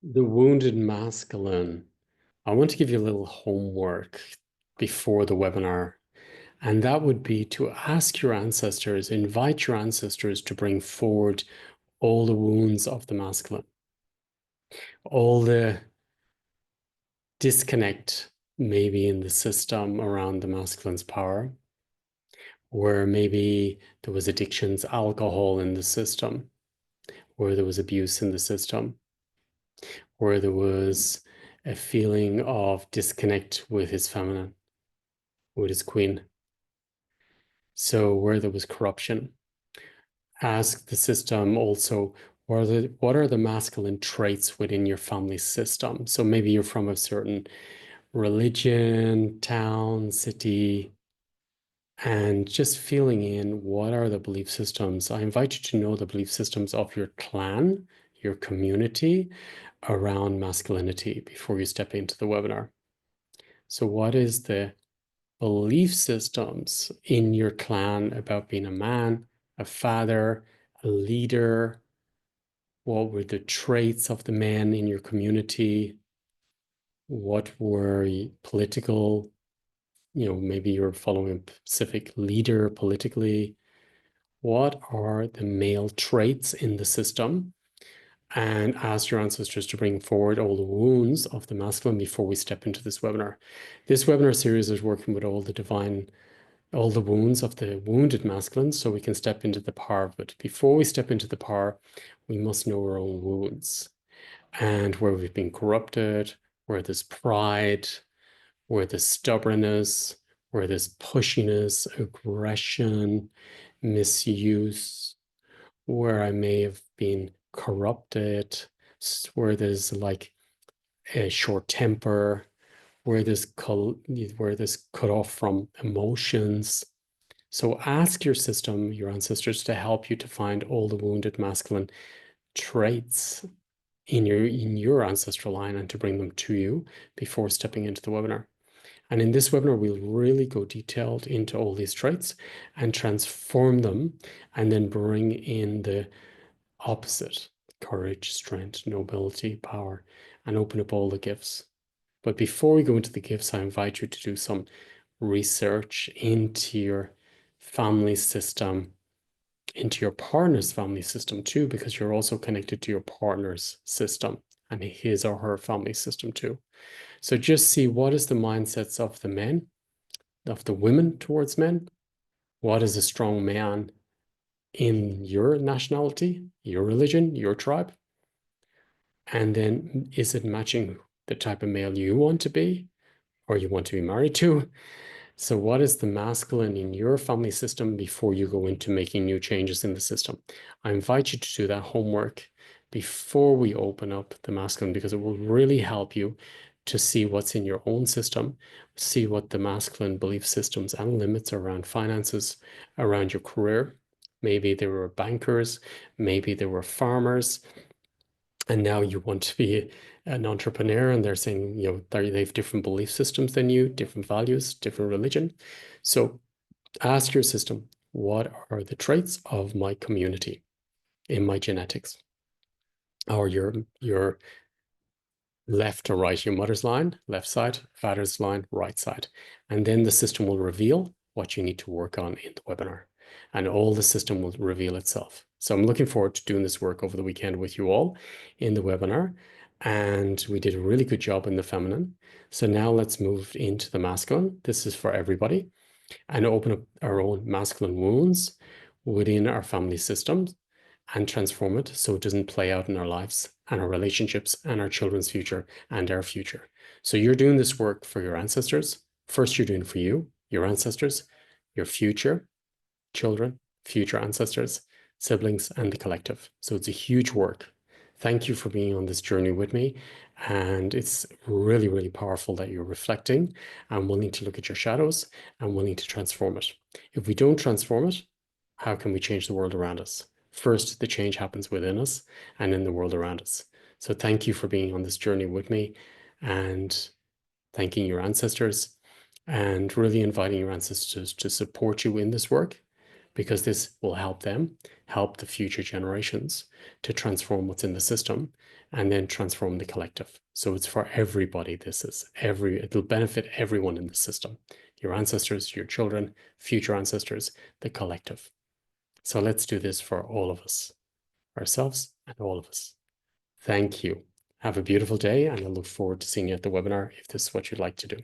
The wounded masculine. I want to give you a little homework before the webinar, and that would be to ask your ancestors, invite your ancestors to bring forward all the wounds of the masculine, all the disconnect maybe in the system around the masculine's power, where maybe there was addictions, alcohol in the system, where there was abuse in the system, where there was a feeling of disconnect with his feminine, with his queen. So where there was corruption. Ask the system also, what are the masculine traits within your family system? So maybe you're from a certain religion, town, city, and just feeling in what are the belief systems. I invite you to know the belief systems of your clan, your community around masculinity before you step into the webinar. So what is the belief systems in your clan about being a man, a father, a leader? What were the traits of the men in your community? What were political, maybe you're following a specific leader politically. What are the male traits in the system? And ask your ancestors to bring forward all the wounds of the masculine before we step into this webinar. This webinar series is working with all the wounds of the wounded masculine, so we can step into the power of it. Before we step into the power, we must know our own wounds and where we've been corrupted, where there's pride, where there's stubbornness, where there's pushiness, aggression, misuse, where I may have been corrupted, where there's like a short temper, where there's cut off from emotions. So ask your system, your ancestors, to help you to find all the wounded masculine traits in your ancestral line and to bring them to you before stepping into the webinar. And in this webinar, we'll really go detailed into all these traits and transform them and then bring in the opposite: courage, strength, nobility, power, and open up all the gifts. But before we go into the gifts, I invite you to do some research into your family system, into your partner's family system too, because you're also connected to your partner's system and his or her family system too. So just see what is the mindsets of the men, of the women towards men. What is a strong man in your nationality, your religion, your tribe? And then is it matching the type of male you want to be or you want to be married to? So what is the masculine in your family system before you go into making new changes in the system? I invite you to do that homework before we open up the masculine, because it will really help you to see what's in your own system, see what the masculine belief systems and limits around finances, around your career. Maybe they were bankers, maybe they were farmers, and now you want to be an entrepreneur, and they're saying, they have different belief systems than you, different values, different religion. So ask your system, what are the traits of my community in my genetics? Or your left to right, your mother's line, left side, father's line, right side. And then the system will reveal what you need to work on in the webinar. And all the system will reveal itself. So I'm looking forward to doing this work over the weekend with you all in the webinar. And we did a really good job in the feminine. So now let's move into the masculine. This is for everybody. And open up our own masculine wounds within our family systems and transform it so it doesn't play out in our lives and our relationships and our children's future and our future. So you're doing this work for your ancestors. First, you're doing it for you, your ancestors, your future children, future ancestors, siblings, and the collective. So it's a huge work. Thank you for being on this journey with me. And it's really, really powerful that you're reflecting and willing to look at your shadows and willing to transform it. If we don't transform it, how can we change the world around us? First, the change happens within us and in the world around us. So thank you for being on this journey with me, and thanking your ancestors and really inviting your ancestors to support you in this work, because this will help them help the future generations to transform what's in the system and then transform the collective. So it's for everybody. It'll benefit everyone in the system, your ancestors, your children, future ancestors, the collective. So let's do this for all of us, ourselves and all of us. Thank you. Have a beautiful day, and I look forward to seeing you at the webinar if this is what you'd like to do.